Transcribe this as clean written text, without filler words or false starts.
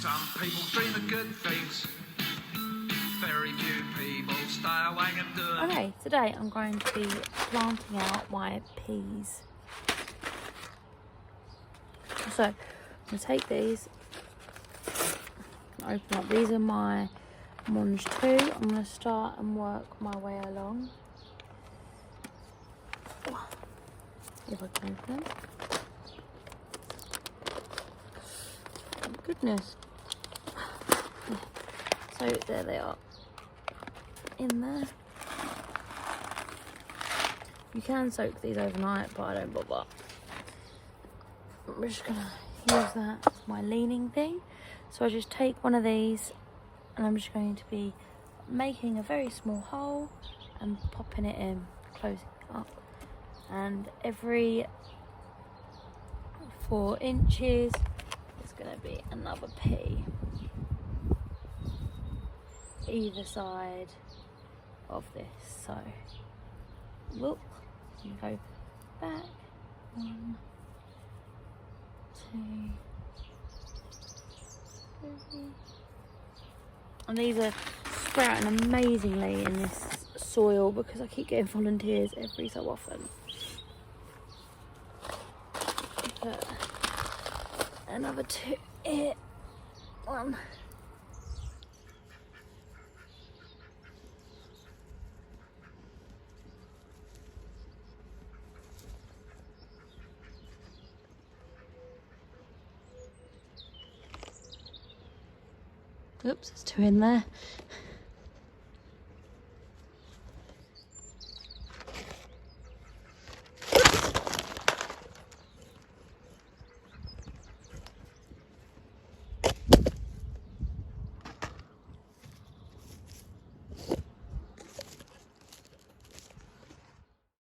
Some people dream of good things. Very few people stay awake and do it. Okay, today I'm going to be planting out my peas. So, I'm going to take these, open up. These are my Monge 2. I'm going to start and work my way along. If I can open them. Oh, goodness. So there they are, in there. You can soak these overnight, but I don't bother. I'm just gonna use that as my leaning thing. So I just take one of these and I'm just going to be making a very small hole and popping it in, closing it up. And every 4 inches is gonna be another pea. Either side of this. So look, you go back, 1, 2, 3. And these are sprouting amazingly in this soil because I keep getting volunteers every so often. Put another 2 here, 1. Oops, there's 2 in there.